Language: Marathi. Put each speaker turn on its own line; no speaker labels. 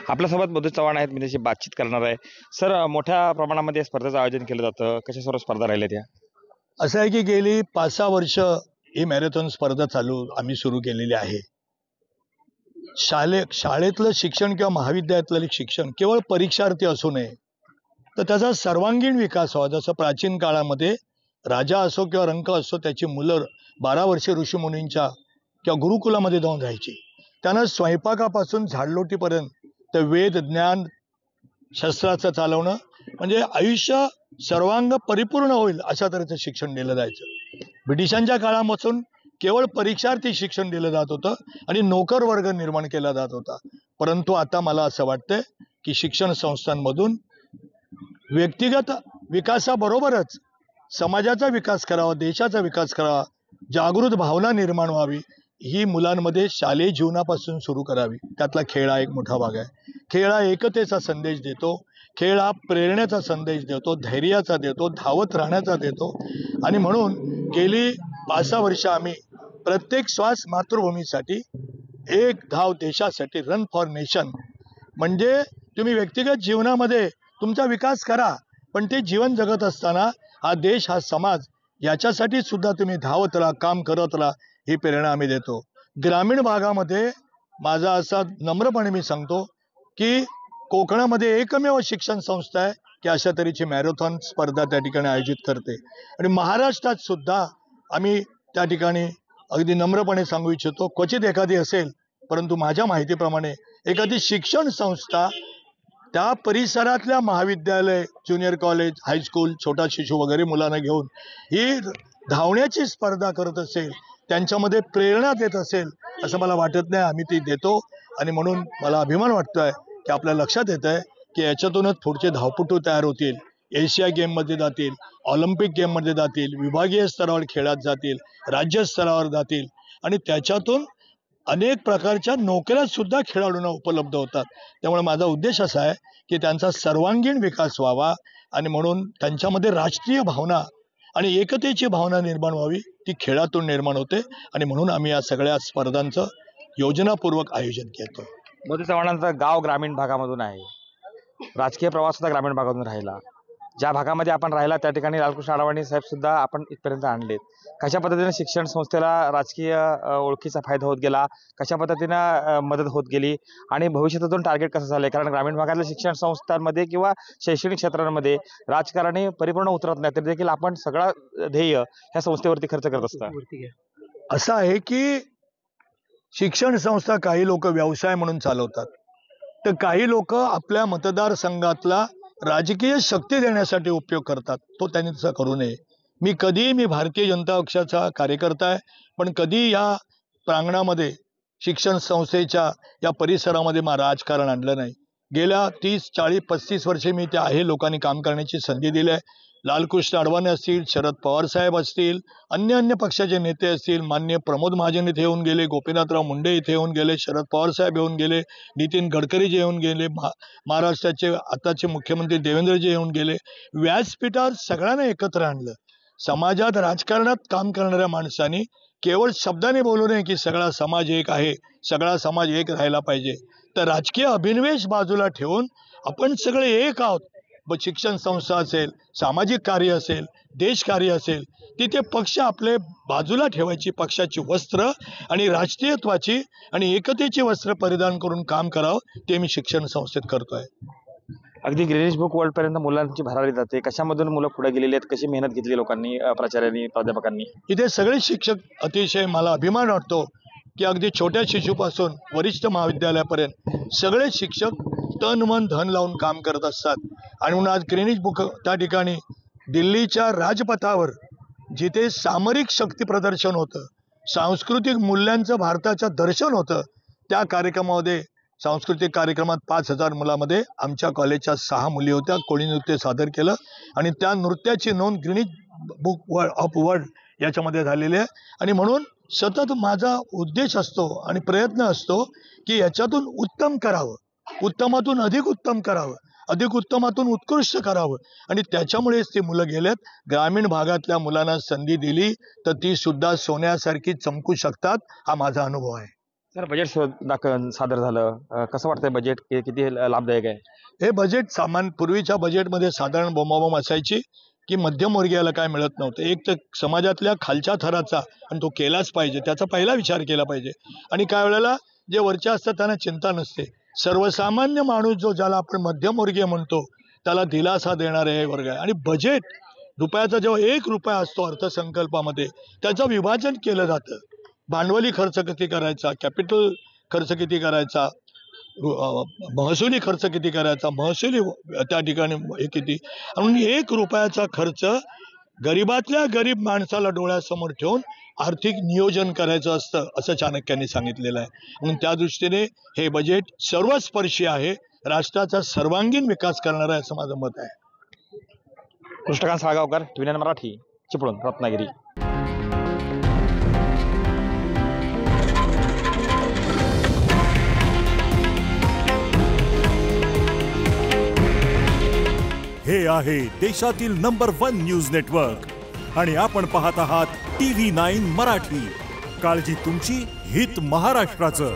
आपल्यासोबत मधु चव्हाण आहेत, मी त्याची बातचीत करणार आहे. सर, मोठ्या प्रमाणामध्ये स्पर्धेचं आयोजन केलं जातं. कशा सर्व स्पर्धा राहिल्या त्या?
असं आहे की गेली 5-6 वर्ष ही मॅरेथॉन स्पर्धा आम्ही सुरू केलेली आहे. शाळेतलं शिक्षण किंवा महाविद्यालयातलं शिक्षण केवळ परीक्षार्थी असू नये, तर त्याचा सर्वांगीण विकास व्हावा. जसं प्राचीन काळामध्ये राजा असो किंवा रंक असो, त्याची मुलं 12 वर्षे ऋषीमुनींच्या किंवा गुरुकुलामध्ये जाऊन राहायची. त्यांना स्वयंपाकापासून झाडलोटीपर्यंत ते वेद ज्ञान शस्त्राचं चालवणं म्हणजे आयुष्य सर्वांग परिपूर्ण होईल अशा तऱ्हेचं शिक्षण दिलं जायचं. ब्रिटिशांच्या काळापासून केवळ परीक्षार्थी शिक्षण दिलं जात होतं आणि नोकर वर्ग निर्माण केला जात होता. परंतु आता मला असं वाटतंय की शिक्षण संस्थांमधून व्यक्तिगत विकासाबरोबरच समाजाचा विकास करावा, देशाचा विकास करावा, जागृत भावना निर्माण व्हावी, ही मुलांमध्ये शालेय जीवनापासून सुरू करावी. त्यातला खेळ हा एक मोठा भाग आहे. खेळ हा एकतेचा संदेश देतो, खेळ हा प्रेरणेचा संदेश देतो, धैर्याचा देतो, धावत राहण्याचा देतो. आणि म्हणून गेली 5-6 वर्ष आम्ही प्रत्येक श्वास मातृभूमीसाठी, एक धाव देशासाठी, रन फॉर नेशन, म्हणजे तुम्ही व्यक्तिगत जीवनामध्ये तुमचा विकास करा, पण ते जीवन जगत असताना हा देश, हा समाज याच्यासाठी सुद्धा तुम्ही धावत राहा, काम करत राहा, ही प्रेरणा आम्ही देतो. ग्रामीण भागामध्ये माझा असा नम्रपणे मी सांगतो की कोकणामध्ये एकमेव शिक्षण संस्था आहे की अशा तऱ्हेची मॅरेथॉन स्पर्धा त्या ठिकाणी आयोजित करते. आणि महाराष्ट्रात सुद्धा आम्ही त्या ठिकाणी अगदी नम्रपणे सांगू इच्छितो, क्वचित एखादी असेल, परंतु माझ्या माहितीप्रमाणे एखादी शिक्षण संस्था त्या परिसरातल्या महाविद्यालय, ज्युनियर कॉलेज, हायस्कूल, छोटा शिशु वगैरे मुलांना घेऊन ही धावण्याची स्पर्धा करत असेल, त्यांच्यामध्ये प्रेरणा देत असेल, असं मला वाटत नाही. आम्ही ती देतो आणि म्हणून मला अभिमान वाटतोय की आपल्या लक्षात येत आहे की याच्यातूनच पुढचे धावपटू तयार होतील, एशिया गेममध्ये जातील, ऑलिम्पिक गेममध्ये जातील, विभागीय स्तरावर खेळात जातील, राज्य स्तरावर जातील आणि त्याच्यातून अनेक प्रकारच्या नोकऱ्या सुद्धा खेळाडूंना उपलब्ध होतात. त्यामुळे माझा उद्देश असा आहे की त्यांचा सर्वांगीण विकास व्हावा आणि म्हणून त्यांच्यामध्ये राष्ट्रीय भावना आणि एकतेची भावना निर्माण व्हावी, ती खेळातून निर्माण होते. आणि म्हणून आम्ही या सगळ्या स्पर्धांचं योजनापूर्वक आयोजन केलं.
मधु चव्हाणांचं गाव ग्रामीण भागामधून आहे, राजकीय प्रवास सुद्धा ग्रामीण भागातून राहिला. ज्या भागामध्ये आपण राहिला त्या ठिकाणी लालकृष्ण अडवाणी साहेब सुद्धा आपण इथपर्यंत आणलेत. कशा पद्धतीने शिक्षण संस्थेला राजकीय ओळखीचा फायदा होत गेला, कशा पद्धतीनं मदत होत गेली आणि भविष्यातून टार्गेट कसं झालंय? कारण ग्रामीण भागातल्या शिक्षण संस्थांमध्ये किंवा शैक्षणिक क्षेत्रांमध्ये राजकारणी परिपूर्ण उतरत नाही, तरी देखील आपण सगळा ध्येय ह्या संस्थेवरती खर्च करत असता.
असं आहे की शिक्षण संस्था काही लोक व्यवसाय म्हणून चालवतात, तर काही लोक आपल्या मतदारसंघातला राजकीय शक्ती देण्यासाठी उपयोग करतात. तो त्यांनी तसं करू नये. मी भारतीय जनता पक्षाचा कार्यकर्ता आहे, पण कधी या प्रांगणामध्ये शिक्षण संस्थेच्या या परिसरामध्ये राजकारण आणलं नाही. गेल्या 30, 40, 35 वर्षे मी त्या आहे लोकांनी काम करण्याची संधी दिली आहे. लालकृष्ण अडवाणी असतील, शरद पवार साहेब असतील, अन्य पक्षाचे नेते असतील, माननीय प्रमोद महाजन इथे येऊन गेले, गोपीनाथराव मुंडे इथे येऊन गेले, शरद पवार साहेब येऊन गेले, नितीन गडकरी जे येऊन गेले, महाराष्ट्राचे आताचे मुख्यमंत्री देवेंद्रजी येऊन गेले. व्यासपीठावर सगळ्यांना एकत्र आणलं. समाजात, राजकारणात काम करणाऱ्या माणसांनी केवळ शब्दाने बोलू नये की सगळा समाज एक आहे, सगळा समाज एक राहायला पाहिजे. तर राजकीय अभिनिवेश बाजूला ठेवून आपण सगळे एक आहोत. शिक्षण संस्था असेल, सामाजिक कार्य असेल, देशकार्य असेल, तिथे पक्ष आपले बाजूला ठेवायची, पक्षाची वस्त्र आणि राष्ट्रीयत्वाची आणि एकतेची वस्त्र परिधान करून काम करावं, ते मी शिक्षण संस्थेत करतोय.
अगदी गिनीज बुक वर्ल्ड पर्यंत मुलांची भरारी जाते. कशामधून मुलं पुढे गेलेली आहेत, कशी मेहनत घेतली लोकांनी, प्राचार्यांनी, प्राध्यापकांनी?
इथे सगळे शिक्षक अतिशय मला अभिमान वाटतो की अगदी छोट्या शिशुपासून वरिष्ठ महाविद्यालयापर्यंत सगळे शिक्षक तन मन धन लावून काम करत असतात. आणि म्हणून आज ग्रीनिज बुक त्या ठिकाणी दिल्लीच्या राजपथावर जिथे सामरिक शक्ती प्रदर्शन होतं, सांस्कृतिक मूल्यांचं भारताचं दर्शन होतं, त्या कार्यक्रमामध्ये, सांस्कृतिक कार्यक्रमात 5,000 मुलामध्ये आमच्या कॉलेजच्या 6 मुली होत्या. कोळी नृत्य सादर केलं आणि त्या नृत्याची नोंद ग्रीनिज बुक ऑफ वर्ल्ड याच्यामध्ये झालेली आहे. आणि म्हणून सतत माझा उद्देश असतो आणि प्रयत्न असतो की याच्यातून उत्तम करावं, उत्तमातून अधिक उत्तम करावं, अधिक उत्तमातून उत्कृष्ट करावं. आणि त्याच्यामुळेच ती मुलं गेलेत. ग्रामीण भागातल्या मुलांना संधी दिली तर ती सुद्धा सोन्यासारखी चमकू शकतात, हा माझा अनुभव आहे.
सर बजेट सादर झालं, कसं वाटतंय बजेट किती लाभदायक आहे?
हे बजेट पूर्वीच्या बजेटमध्ये साधारण बोंबाबोंब असायची की मध्यमवर्गीयाला काय मिळत नव्हतं. एक तर समाजातल्या खालच्या थराचा, आणि तो केलाच पाहिजे, त्याचा पहिला विचार केला पाहिजे. आणि काय वेळेला जे वरच्या असतात त्यांना चिंता नसते. सर्वसामान्य माणूस ज्याला आपण मध्यमवर्गीय म्हणतो त्याला दिलासा देणारे हे वर्ग आहे. आणि बजेट रुपयाचा जेव्हा 1 रुपया असतो अर्थसंकल्पामध्ये, त्याचं विभाजन केलं जातं. भांडवली खर्च किती करायचा, कॅपिटल खर्च किती करायचा, महसुली खर्च किती करायचा, महसुली त्या ठिकाणी हे किती, आणि 1 रुपयाचा खर्च गरीबातल्या गरीब माणसाला डोळ्यासमोर ठेवून आर्थिक नियोजन करायचं असतं, असं चाणक्यांनी सांगितलेलं आहे. म्हणून त्या दृष्टीने हे बजेट सर्वस्पर्शी आहे, राष्ट्राचा सर्वांगीण विकास करणारा आहे, असं माझं मत आहे.
कृष्णकांत साळगावकर, TVN मराठी, चिपळूण, रत्नागिरी.
हे आहे देशातील नंबर 1 न्यूज नेटवर्क आणि आपण पाहत आहात TV9 मराठी. काळजी तुमची, हित महाराष्ट्राचं.